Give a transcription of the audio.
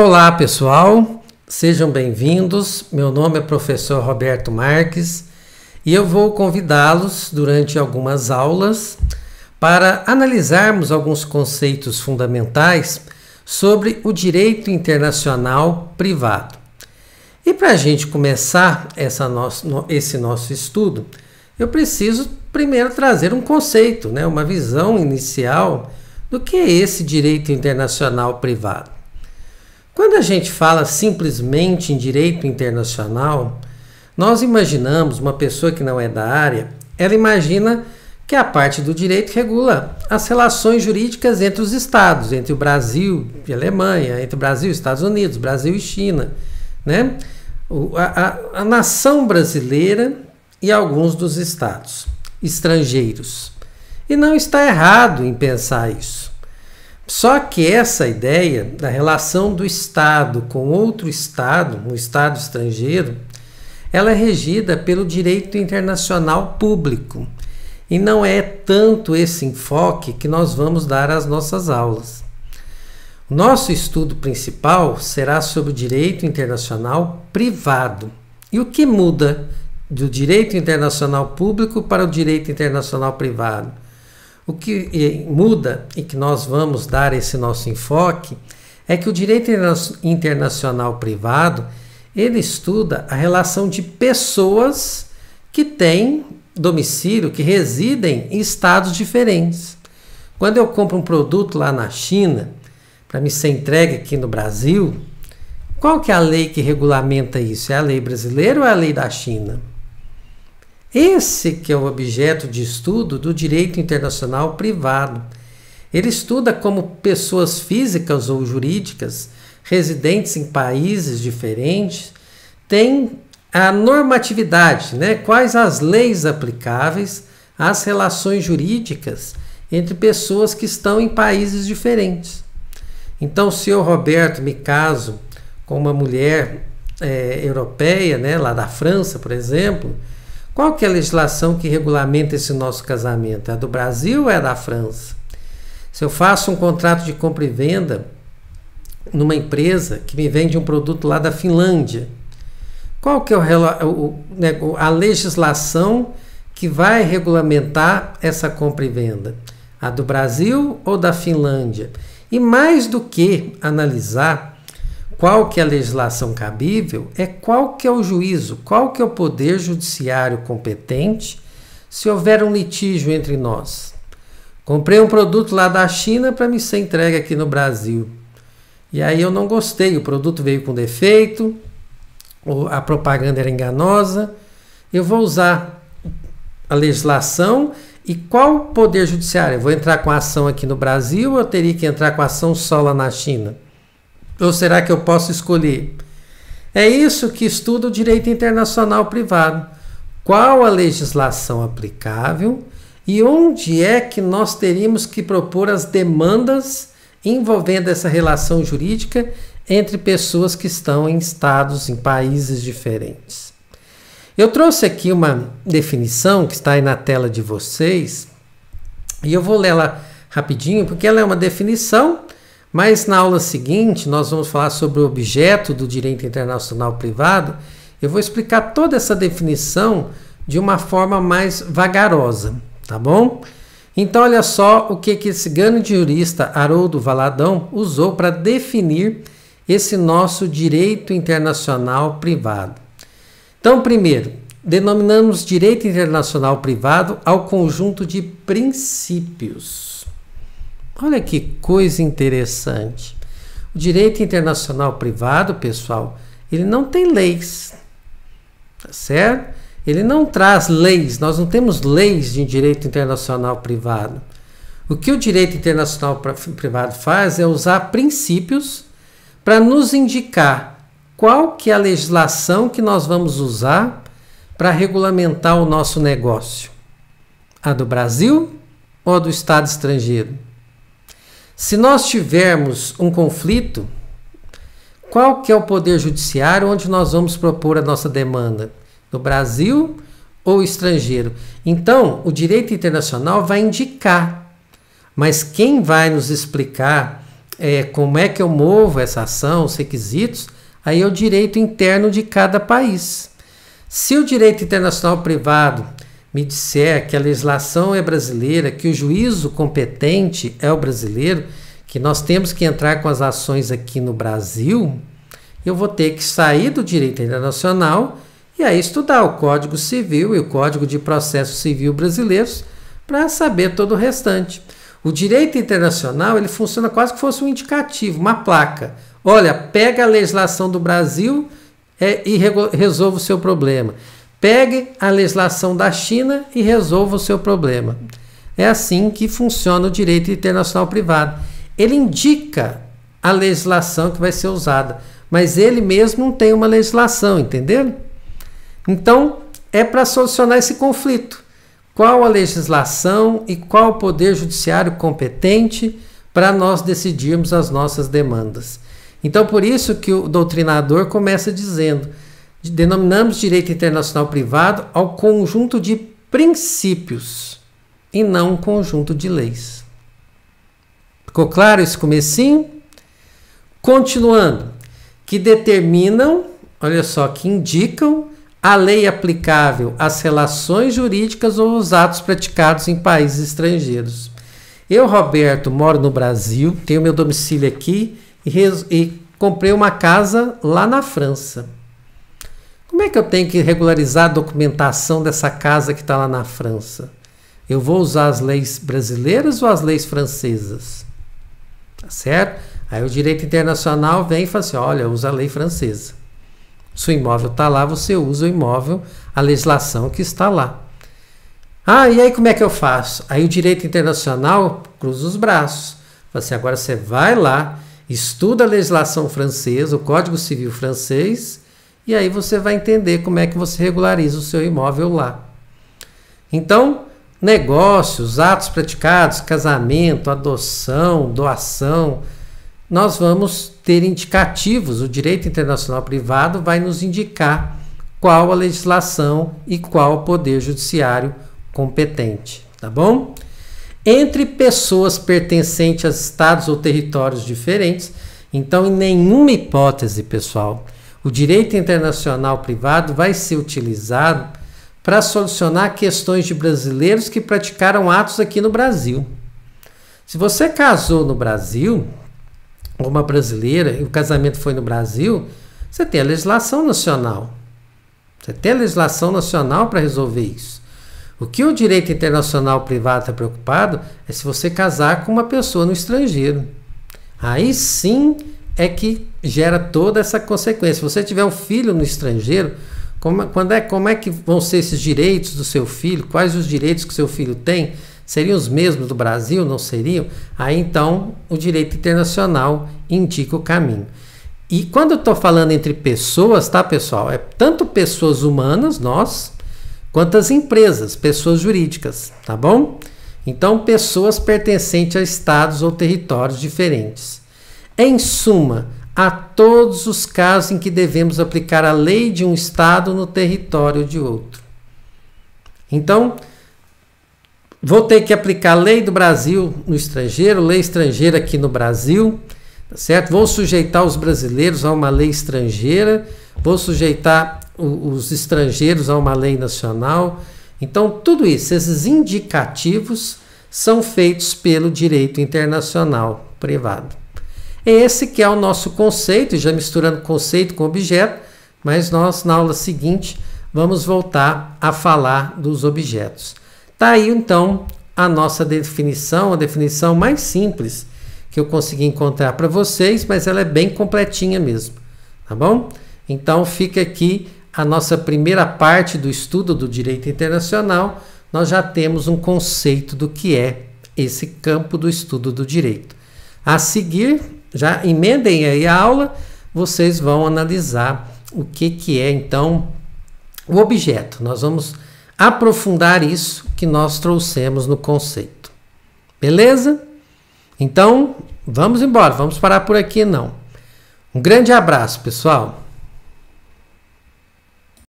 Olá pessoal, sejam bem-vindos. Meu nome é professor Roberto Marques e eu vou convidá-los durante algumas aulas para analisarmos alguns conceitos fundamentais sobre o direito internacional privado. E para a gente começar esse nosso estudo, eu preciso primeiro trazer um conceito, uma visão inicial do que é esse direito internacional privado. Quando a gente fala simplesmente em direito internacional, nós imaginamos uma pessoa que não é da área, ela imagina que a parte do direito regula as relações jurídicas entre os estados, entre o Brasil e a Alemanha, entre o Brasil e os Estados Unidos, Brasil e China, a nação brasileira e alguns dos estados estrangeiros. E não está errado em pensar isso. Só que essa ideia da relação do Estado com outro Estado, um Estado estrangeiro, ela é regida pelo direito internacional público. E não é tanto esse enfoque que nós vamos dar às nossas aulas. O nosso estudo principal será sobre o direito internacional privado. E o que muda do direito internacional público para o direito internacional privado? O que muda e que nós vamos dar esse nosso enfoque é que o direito internacional privado, ele estuda a relação de pessoas que têm domicílio, que residem em estados diferentes. Quando eu compro um produto lá na China, para me ser entregue aqui no Brasil, qual que é a lei que regulamenta isso? É a lei brasileira ou é a lei da China? Esse que é o objeto de estudo do direito internacional privado. Ele estuda como pessoas físicas ou jurídicas residentes em países diferentes têm a normatividade, quais as leis aplicáveis às relações jurídicas entre pessoas que estão em países diferentes. Então, se eu, Roberto, me caso com uma mulher europeia, lá da França, por exemplo, qual que é a legislação que regulamenta esse nosso casamento? É a do Brasil ou é a da França? Se eu faço um contrato de compra e venda numa empresa que me vende um produto lá da Finlândia, qual que é a legislação que vai regulamentar essa compra e venda? A do Brasil ou da Finlândia? E mais do que analisar qual que é a legislação cabível, é qual que é o juízo, qual que é o poder judiciário competente se houver um litígio entre nós. Comprei um produto lá da China para me ser entregue aqui no Brasil. E aí eu não gostei, o produto veio com defeito, a propaganda era enganosa. Eu vou usar a legislação e qual poder judiciário? Eu vou entrar com a ação aqui no Brasil ou eu teria que entrar com a ação só lá na China? Ou será que eu posso escolher? É isso que estuda o direito internacional privado. Qual a legislação aplicável e onde é que nós teríamos que propor as demandas envolvendo essa relação jurídica entre pessoas que estão em estados, em países diferentes. Eu trouxe aqui uma definição que está aí na tela de vocês e eu vou lê-la rapidinho porque ela é uma definição. Mas na aula seguinte, nós vamos falar sobre o objeto do direito internacional privado. Eu vou explicar toda essa definição de uma forma mais vagarosa, tá bom? Então, olha só o que esse grande jurista Haroldo Valadão usou para definir esse nosso direito internacional privado. Então, primeiro, denominamos direito internacional privado ao conjunto de princípios. Olha que coisa interessante. O direito internacional privado, pessoal, ele não tem leis, tá certo? Ele não traz leis, nós não temos leis de direito internacional privado. O que o direito internacional privado faz é usar princípios para nos indicar qual que é a legislação que nós vamos usar para regulamentar o nosso negócio. A do Brasil ou a do Estado estrangeiro? Se nós tivermos um conflito, qual que é o poder judiciário onde nós vamos propor a nossa demanda? No Brasil ou estrangeiro? Então, o direito internacional vai indicar, mas quem vai nos explicar como é que eu movo essa ação, os requisitos, aí é o direito interno de cada país. Se o direito internacional privado me disser que a legislação é brasileira, que o juízo competente é o brasileiro, que nós temos que entrar com as ações aqui no Brasil, eu vou ter que sair do direito internacional e aí estudar o Código Civil e o Código de Processo Civil brasileiros para saber todo o restante. O direito internacional ele funciona quase que fosse um indicativo, uma placa. Olha, pega a legislação do Brasil e resolva o seu problema. Pegue a legislação da China e resolva o seu problema. É assim que funciona o direito internacional privado. Ele indica a legislação que vai ser usada, mas ele mesmo não tem uma legislação, entenderam? Então, é para solucionar esse conflito. Qual a legislação e qual o poder judiciário competente para nós decidirmos as nossas demandas? Então, por isso que o doutrinador começa dizendo, denominamos direito internacional privado ao conjunto de princípios e não um conjunto de leis. Ficou claro esse comecinho? Continuando, que determinam, olha só, que indicam a lei aplicável às relações jurídicas ou aos atos praticados em países estrangeiros. Eu, Roberto, moro no Brasil, tenho meu domicílio aqui e comprei uma casa lá na França. Como é que eu tenho que regularizar a documentação dessa casa que está lá na França? Eu vou usar as leis brasileiras ou as leis francesas? Tá certo? Aí o direito internacional vem e fala assim, olha, usa a lei francesa. Se o imóvel está lá, você usa o imóvel, a legislação que está lá. Ah, e aí como é que eu faço? Aí o direito internacional cruza os braços. Fala assim, agora você vai lá, estuda a legislação francesa, o Código Civil francês, e aí você vai entender como é que você regulariza o seu imóvel lá. Então, negócios, atos praticados, casamento, adoção, doação, nós vamos ter indicativos, o direito internacional privado vai nos indicar qual a legislação e qual o poder judiciário competente, tá bom? Entre pessoas pertencentes a estados ou territórios diferentes, então em nenhuma hipótese, pessoal, o direito internacional privado vai ser utilizado para solucionar questões de brasileiros que praticaram atos aqui no Brasil. Se você casou no Brasil, uma brasileira, e o casamento foi no Brasil, você tem a legislação nacional. Você tem a legislação nacional para resolver isso. O que o direito internacional privado está preocupado é se você casar com uma pessoa no estrangeiro. Aí sim é que gera toda essa consequência. Se você tiver um filho no estrangeiro, como é que vão ser esses direitos do seu filho? Quais os direitos que o seu filho tem? Seriam os mesmos do Brasil? Não seriam? Aí então o direito internacional indica o caminho. E quando eu estou falando entre pessoas, tá, pessoal? É tanto pessoas humanas, nós, quanto as empresas, pessoas jurídicas, tá bom? Então, pessoas pertencentes a estados ou territórios diferentes. Em suma, há todos os casos em que devemos aplicar a lei de um estado no território de outro. Então, vou ter que aplicar a lei do Brasil no estrangeiro, lei estrangeira aqui no Brasil, tá certo? Vou sujeitar os brasileiros a uma lei estrangeira, vou sujeitar os estrangeiros a uma lei nacional. Então, tudo isso, esses indicativos, são feitos pelo direito internacional privado. Esse que é o nosso conceito, já misturando conceito com objeto, mas nós, na aula seguinte, vamos voltar a falar dos objetos. Tá aí, então, a nossa definição, a definição mais simples que eu consegui encontrar para vocês, mas ela é bem completinha mesmo, tá bom? Então, fica aqui a nossa primeira parte do estudo do direito internacional. Nós já temos um conceito do que é esse campo do estudo do direito. A seguir, já emendem aí a aula, vocês vão analisar o que é, então, o objeto. Nós vamos aprofundar isso que nós trouxemos no conceito. Beleza? Então, vamos embora, vamos parar por aqui não. Um grande abraço, pessoal!